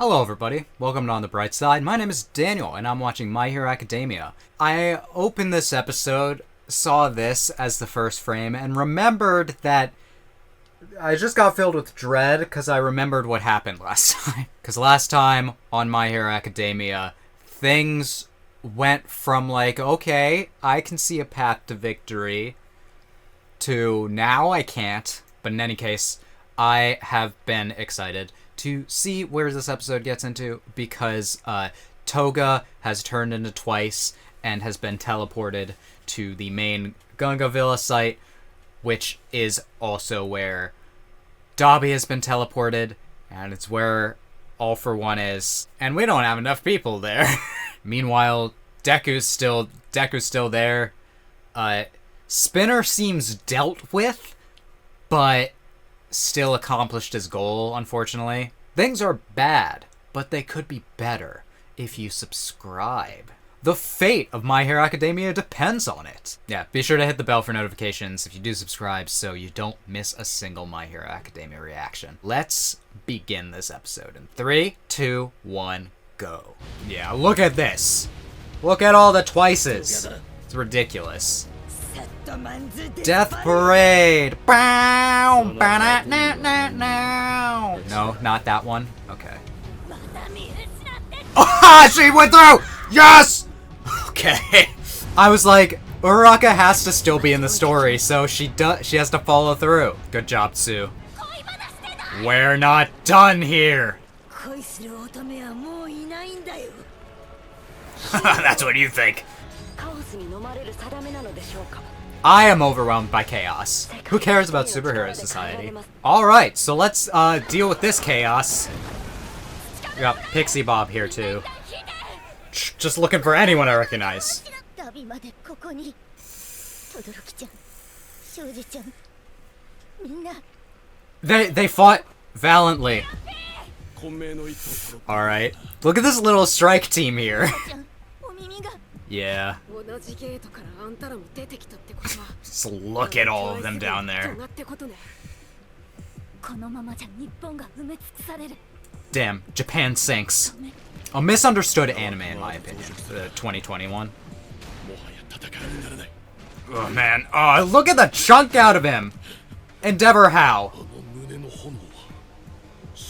Hello everybody, welcome to On the Bright Side. My name is Daniel, and I'm watching My Hero Academia. I opened this episode, saw this as the first frame, and remembered that I just got filled with dread because I remembered what happened last time. Because last time on My Hero Academia, things went from like, okay, I can see a path to victory, to now I can't. But in any case, I have been excited to see where this episode gets into because Toga has turned into twice and has been teleported to the main Gunga Villa site, which is also where Dobby has been teleported, and it's where All For One is. And we don't have enough people there. Meanwhile, Deku's still there. Spinner seems dealt with, but still accomplished his goal, unfortunately. Things are bad, but they could be better if you subscribe. The fate of My Hero Academia depends on it. Yeah, be sure to hit the bell for notifications if you do subscribe so you don't miss a single My Hero Academia reaction. Let's begin this episode in 3, 2, 1, go. Yeah, look at this. Look at all the twices. It's ridiculous. Death Parade! Bow! No, not that one. Okay. Ah! She went through! Yes! Okay. I was like, Uraraka has to still be in the story, so she has to follow through. Good job, Sue. We're not done here! That's what you think. I am overwhelmed by chaos. Who cares about superhero society? Alright, so let's deal with this chaos. We got Pixie Bob here too. Just looking for anyone I recognize. They fought valiantly. Alright. Look at this little strike team here. Yeah. Just look at all of them down there. Damn, Japan sinks. A misunderstood anime in my opinion. 2021. Oh man, oh look at the chunk out of him! Endeavor how?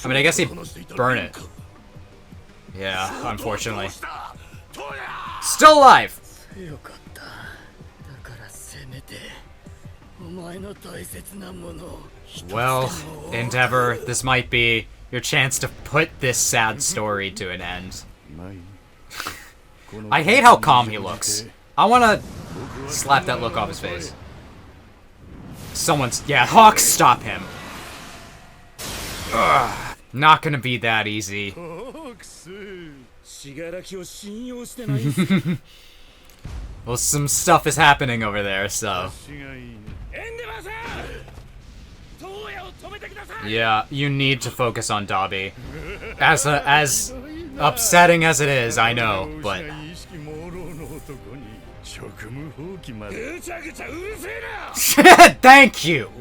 I mean, I guess he'd burn it. Yeah, unfortunately. Still alive! Well, Endeavor, this might be your chance to put this sad story to an end. I hate how calm he looks. I wanna slap that look off his face. Yeah, Hawks, stop him. Ugh, not gonna be that easy. Well, some stuff is happening over there, so... Yeah, you need to focus on Dobby. As upsetting as it is, I know, but... Thank you!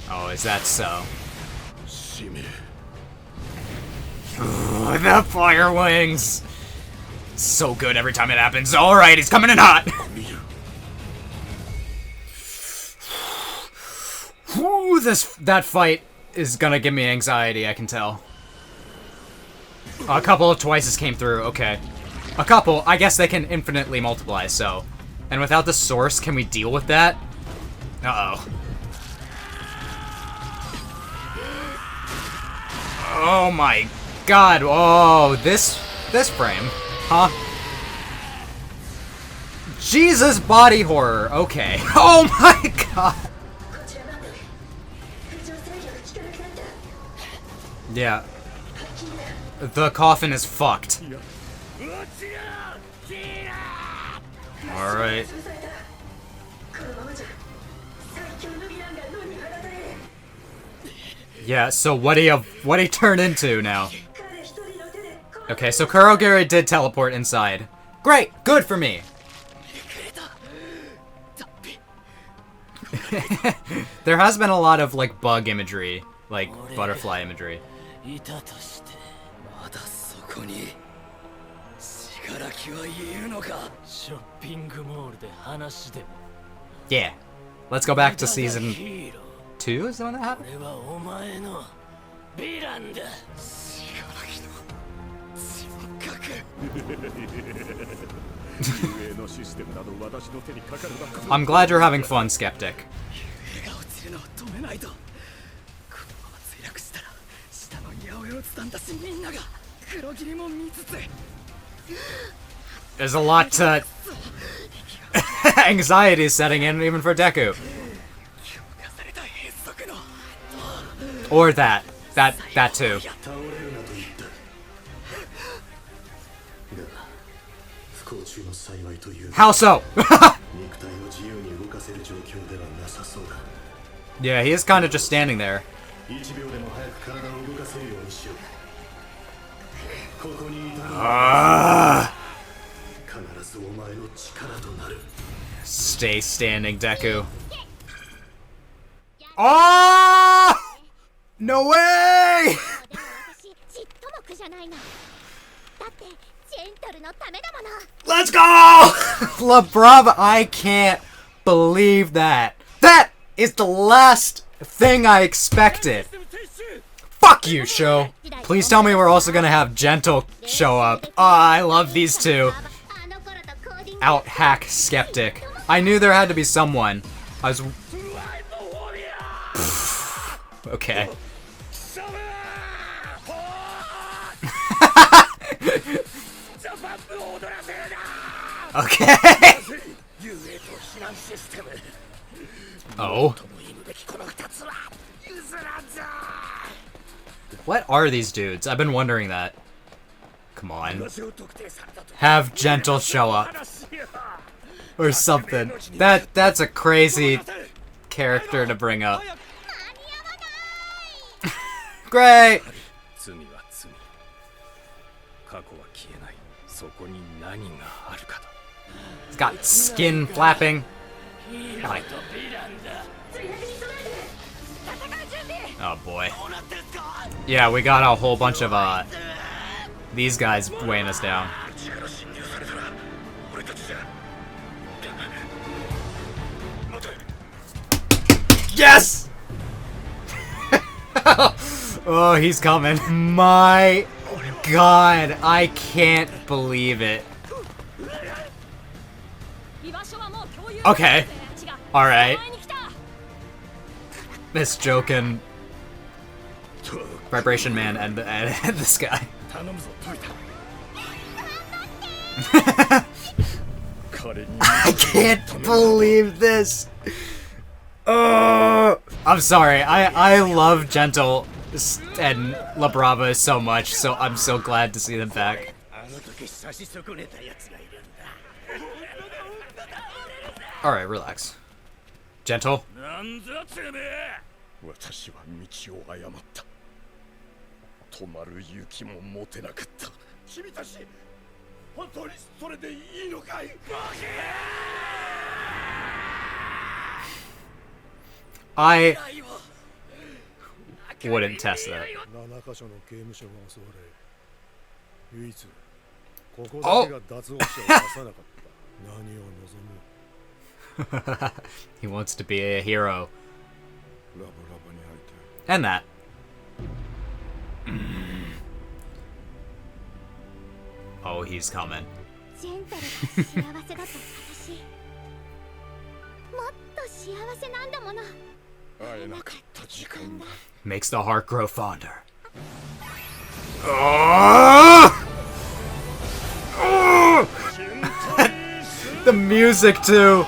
Oh, is that so? Ooh, the fire wings! So good every time it happens. Alright, he's coming in hot! Ooh, that fight is gonna give me anxiety, I can tell. A couple of twices came through, okay. A couple, I guess they can infinitely multiply, so. And without the source, can we deal with that? Uh-oh. Oh my god, oh, this frame, huh? Jesus, body horror, okay. Oh my god! Yeah. The coffin is fucked. Alright. Yeah, so what do he turn into now? Okay, so Kurogiri did teleport inside. Great! Good for me! There has been a lot of, like, bug imagery. Like, butterfly imagery. Yeah. Let's go back to season 2, is the one that happened? I'm glad you're having fun, Skeptic. There's a lot to... anxiety setting in even for Deku. Or that. That too. How so? Yeah, he is kind of just standing there. Stay standing, Deku. Oh! No way! Let's go! La Brava, I can't believe that. That is the last thing I expected. Fuck you, show. Please tell me we're also gonna have Gentle show up. Oh, I love these two. Out-hack Skeptic. I knew there had to be someone. I was... Okay. Okay. Oh. What are these dudes? I've been wondering that. Come on. Have Gentle show up. Or something. That's a crazy character to bring up. Great! It's got skin flapping. Like... Oh boy. Yeah, we got a whole bunch of these guys weighing us down. Yes! Oh, he's coming. My God, I can't believe it. Okay. Alright. This joking Vibration Man and this guy. I can't believe this. I'm sorry. I love Gentle and La Brava so much, so I'm so glad to see them back. Alright, relax. Gentle. I wouldn't test that. Oh! He wants to be a hero. And that. Oh, he's coming. Makes the heart grow fonder. Oh! Oh! The music too.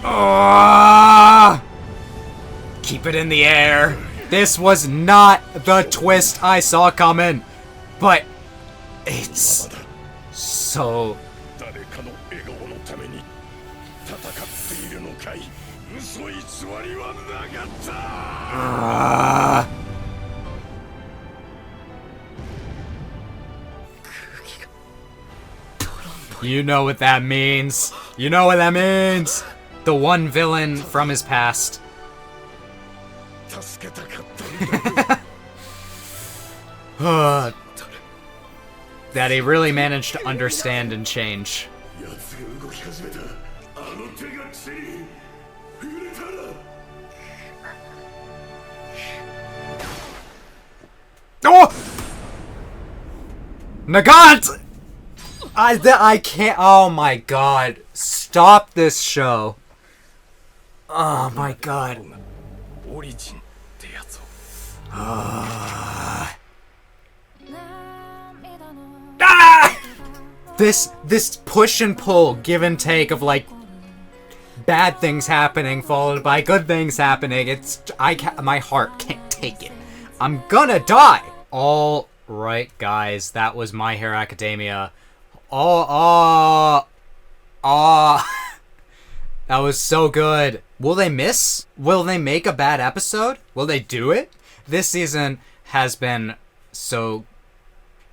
Oh! Keep it in the air. This was not the twist I saw coming, but it's so. You know what that means. You know what that means. The one villain from his past. That he really managed to understand and change. Oh! Nagant! I can't. Oh my god. Stop this show. Oh my god. Ah! This push and pull, give and take of like bad things happening followed by good things happening. My heart can't take it. I'm gonna die. All right, guys, that was My Hero Academia. That was so good. Will they miss? Will they make a bad episode? Will they do it? This season has been so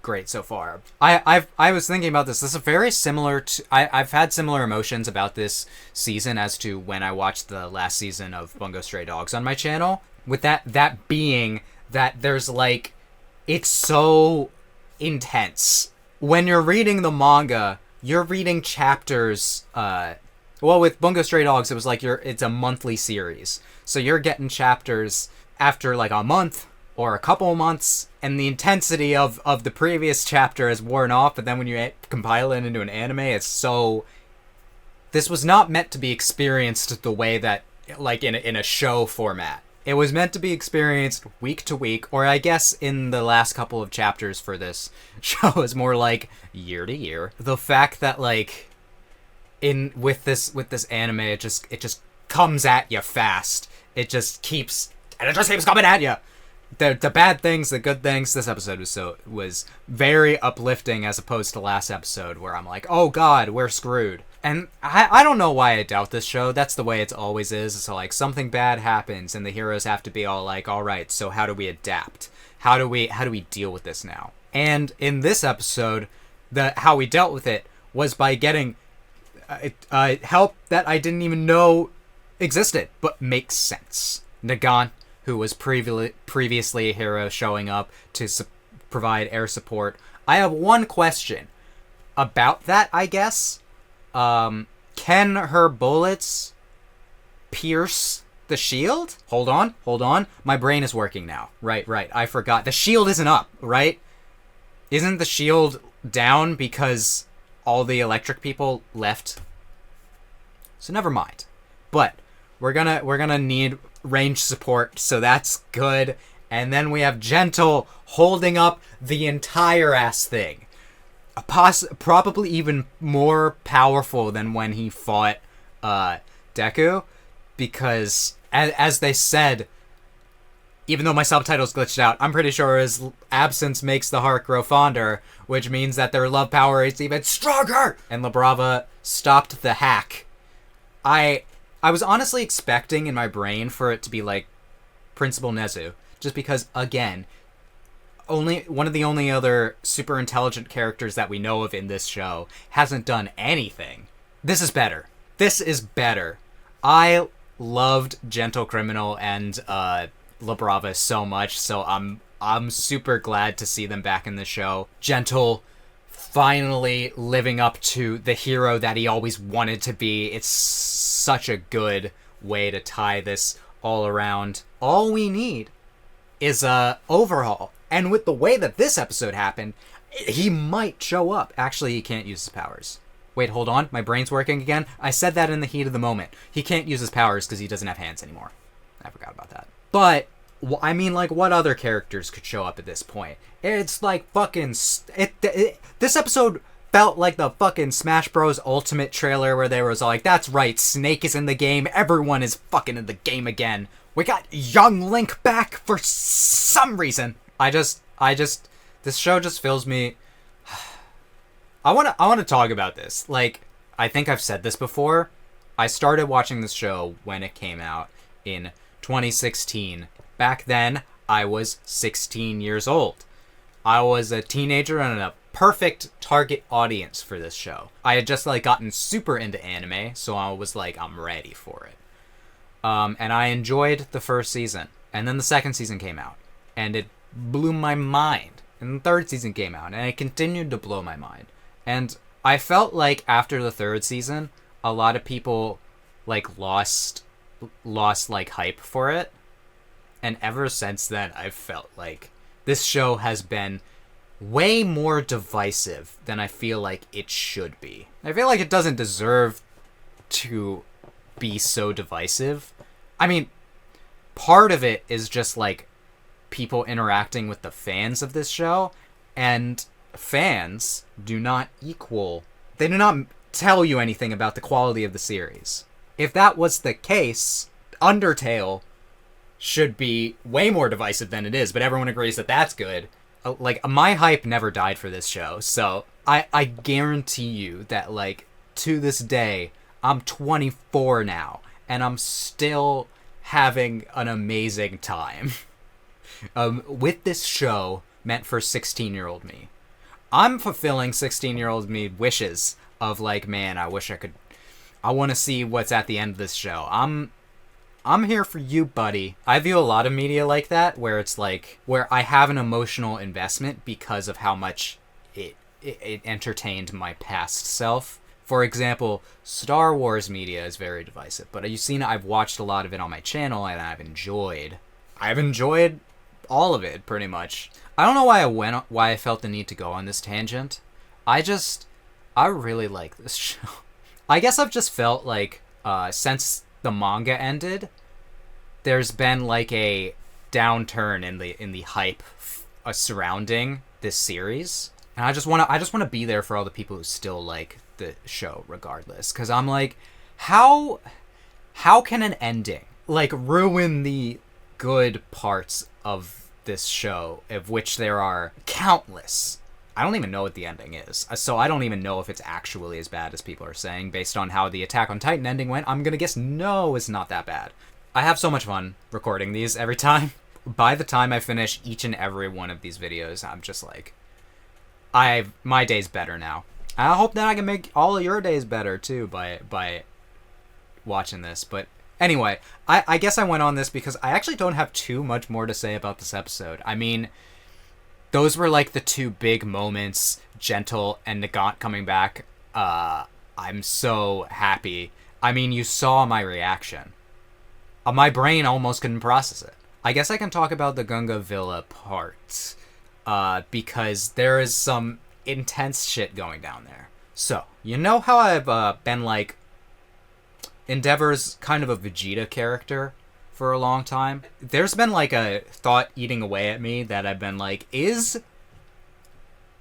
great so far. I was thinking about this. This is very similar to... I've had similar emotions about this season as to when I watched the last season of Bungo Stray Dogs on my channel. With that being that there's like... It's so intense. When you're reading the manga, you're reading chapters... Well, with Bungo Stray Dogs, it was like it's a monthly series. So you're getting chapters after like a month or a couple of months, and the intensity of the previous chapter is worn off, but then when you compile it into an anime, it's so... This was not meant to be experienced the way that, like, in a show format. It was meant to be experienced week to week, or I guess in the last couple of chapters for this show is more like year to year. The fact that, like, with this anime, it just comes at you fast. It just keeps coming at you. The bad things, the good things. This episode was very uplifting as opposed to last episode where I'm like, oh god, we're screwed. And I don't know why I doubt this show. That's the way it always is. So like something bad happens and the heroes have to be all like, all right, so how do we adapt? How do we deal with this now? And in this episode, how we dealt with it was by getting help that I didn't even know existed, but makes sense. Nagant, who was previously a hero, showing up to provide air support. I have one question about that, I guess. Can her bullets pierce the shield? Hold on. My brain is working now. Right. I forgot. The shield isn't up, right? Isn't the shield down because all the electric people left? So never mind. But we're gonna need range support, so that's good. And then we have Gentle holding up the entire ass thing. Probably even more powerful than when he fought Deku, because as they said, even though my subtitles glitched out, I'm pretty sure his absence makes the heart grow fonder, which means that their love power is even stronger. And La Brava stopped the hack. I was honestly expecting in my brain for it to be like Principal Nezu, just because, again, one of the only other super intelligent characters that we know of in this show hasn't done anything. This is better. I loved Gentle, Criminal, and La Brava so much, so I'm super glad to see them back in the show. Gentle finally living up to the hero that he always wanted to be. It's such a good way to tie this all around. All we need is a overhaul. And with the way that this episode happened, he might show up. Actually, he can't use his powers. Wait, hold on. My brain's working again. I said that in the heat of the moment. He can't use his powers because he doesn't have hands anymore. I forgot about that. But, I mean, like, what other characters could show up at this point? It's like fucking... this episode felt like the fucking Smash Bros. Ultimate trailer where they was all like, that's right, Snake is in the game. Everyone is fucking in the game again. We got young Link back for some reason. This show just fills me... I want to talk about this. Like, I think I've said this before. I started watching this show when it came out in 2016. Back then, I was 16 years old. I was a teenager and a perfect target audience for this show. I had just like gotten super into anime, so I was like, I'm ready for it. And I enjoyed the first season. And then the second season came out, and it blew my mind. And the third season came out, and it continued to blow my mind. And I felt like after the third season, a lot of people like lost like hype for it. And ever since then, I've felt like this show has been way more divisive than I feel like it should be. I feel like it doesn't deserve to be so divisive. I mean, part of it is just like people interacting with the fans of this show, and fans do not tell you anything about the quality of the series. If that was the case, Undertale should be way more divisive than it is, but everyone agrees that that's good. Like, my hype never died for this show, so I guarantee you that, like, to this day, I'm 24 now, and I'm still having an amazing time with this show meant for 16-year-old me. I'm fulfilling 16-year-old me wishes of, like, man, I want to see what's at the end of this show. I'm here for you, buddy. I view a lot of media like that, where it's like, where I have an emotional investment because of how much it entertained my past self. For example, Star Wars media is very divisive, but you've seen I've watched a lot of it on my channel, and I've enjoyed all of it, pretty much. I don't know why I felt the need to go on this tangent. I really like this show. I guess I've just felt like, since the manga ended, there's been like a downturn in the hype surrounding this series, and I just want to be there for all the people who still like the show regardless, because I'm like, how can an ending like ruin the good parts of this show, of which there are countless? I don't even know what the ending is, so I don't even know if it's actually as bad as people are saying. Based on how the Attack on Titan ending went, I'm gonna guess no, it's not that bad. I have so much fun recording these every time. By the time I finish each and every one of these videos, I'm just like, my day's better now. I hope that I can make all of your days better too by watching this. But anyway, I guess I went on this because I actually don't have too much more to say about this episode. I mean, those were like the two big moments, Gentle and Nagant coming back. I'm so happy. I mean, you saw my reaction. My brain almost couldn't process it. I guess I can talk about the Gunga Villa part, because there is some intense shit going down there. So, you know how I've been like, Endeavor's kind of a Vegeta character for a long time? There's been like a thought eating away at me that I've been like, is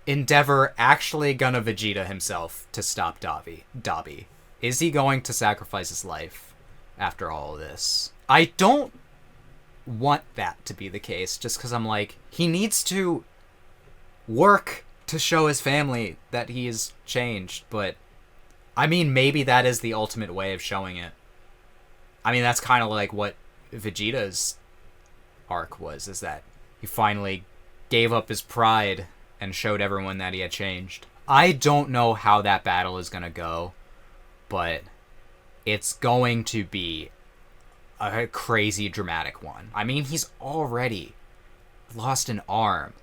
Endeavor actually gonna Vegeta himself to stop Dabi? Is he going to sacrifice his life after all of this? I don't want that to be the case, just because I'm like, he needs to work to show his family that he is changed, but I mean, maybe that is the ultimate way of showing it. I mean, that's kind of like what Vegeta's arc was, is that he finally gave up his pride and showed everyone that he had changed. I don't know how that battle is going to go, but it's going to be a crazy dramatic one. I mean, he's already lost an arm.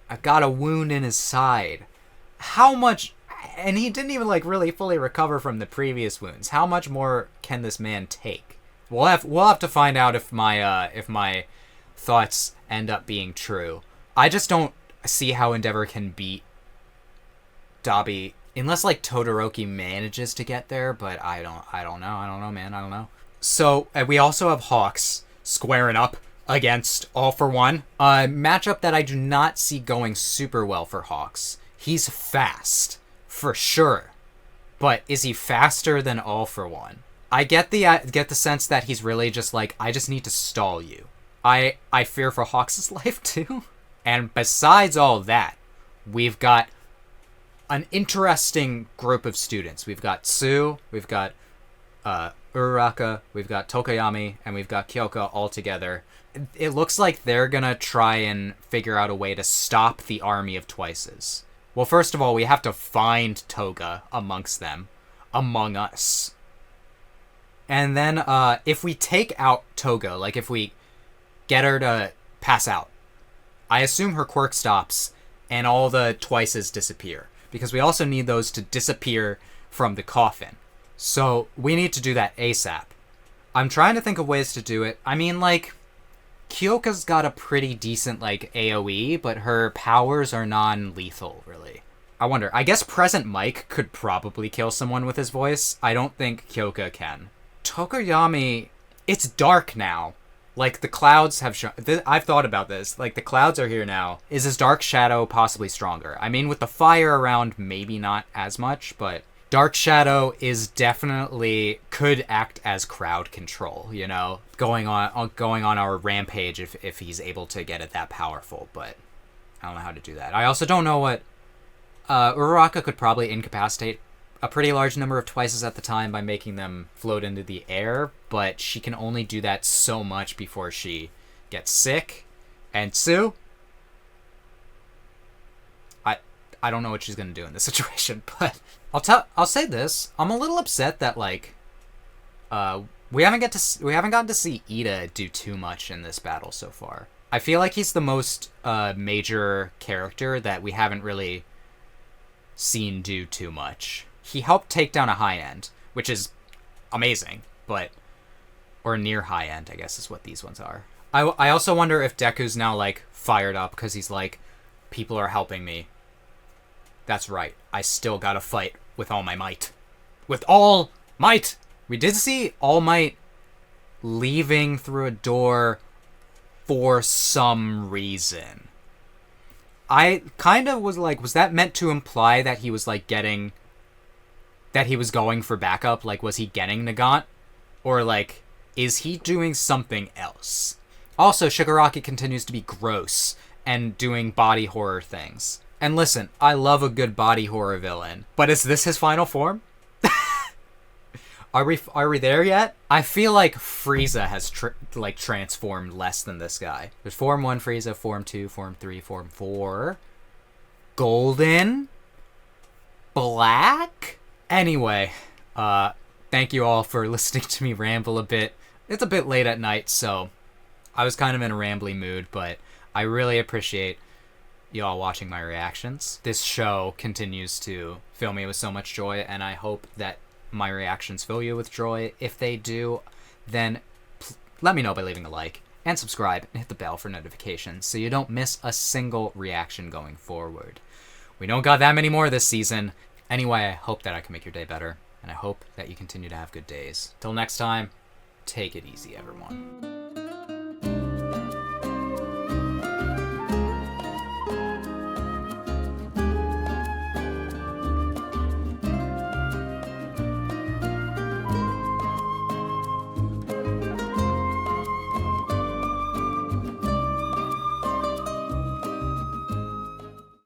I've got a wound in his side. How much... And he didn't even like really fully recover from the previous wounds. How much more can this man take? We'll have to find out if my thoughts end up being true. I just don't see how Endeavor can beat Dabi unless like Todoroki manages to get there, but I don't know, man. I don't know. So we also have Hawks squaring up against All For One. A matchup that I do not see going super well for Hawks. He's fast, for sure. But is he faster than All For One? I get the sense that he's really just like, I just need to stall you. I fear for Hawks' life too. And besides all that, we've got an interesting group of students. We've got Tsu, we've got Uraraka, we've got Tokoyami, and we've got Kyoka all together. It looks like they're gonna try and figure out a way to stop the army of Twices. Well, first of all, we have to find Toga amongst them. Among us. And then, if we take out Toga, like if we get her to pass out, I assume her quirk stops and all the twices disappear. Because we also need those to disappear from the coffin. So we need to do that ASAP. I'm trying to think of ways to do it. I mean, like, Kyoka's got a pretty decent, like, AoE, but her powers are non-lethal, really. I wonder. I guess Present Mike could probably kill someone with his voice. I don't think Kyoka can. Tokoyami, it's dark now. Like, the clouds have shown... I've thought about this. Like, the clouds are here now. Is his Dark Shadow possibly stronger? I mean, with the fire around, maybe not as much, but... Dark Shadow is definitely... could act as crowd control, you know? Going on our rampage if he's able to get it that powerful, but... I don't know how to do that. I also don't know what... Uraraka could probably incapacitate a pretty large number of twices at the time by making them float into the air, but she can only do that so much before she gets sick. And Sue, I don't know what she's gonna do in this situation, but I'll say this: I'm a little upset that like we haven't gotten to see Ida do too much in this battle so far. I feel like he's the most major character that we haven't really seen do too much. He helped take down a high end, which is amazing, but... Or near high end, I guess is what these ones are. I also wonder if Deku's now, like, fired up, because he's like, people are helping me. That's right. I still gotta fight with all my might. With all might! We did see All Might leaving through a door for some reason. I kind of was like, was that meant to imply that he was, like, getting... that he was going for backup? Like, was he getting Nagant? Or, like, is he doing something else? Also, Shigaraki continues to be gross and doing body horror things. And listen, I love a good body horror villain, but is this his final form? Are we there yet? I feel like Frieza has transformed less than this guy. There's Form 1 Frieza, Form 2, Form 3, Form 4. Golden? Black? Anyway, thank you all for listening to me ramble a bit. It's a bit late at night, so I was kind of in a rambly mood, but I really appreciate y'all watching my reactions. This show continues to fill me with so much joy, and I hope that my reactions fill you with joy. If they do, then let me know by leaving a like and subscribe and hit the bell for notifications so you don't miss a single reaction going forward. We don't got that many more this season. Anyway, I hope that I can make your day better, and I hope that you continue to have good days. Till next time, take it easy, everyone.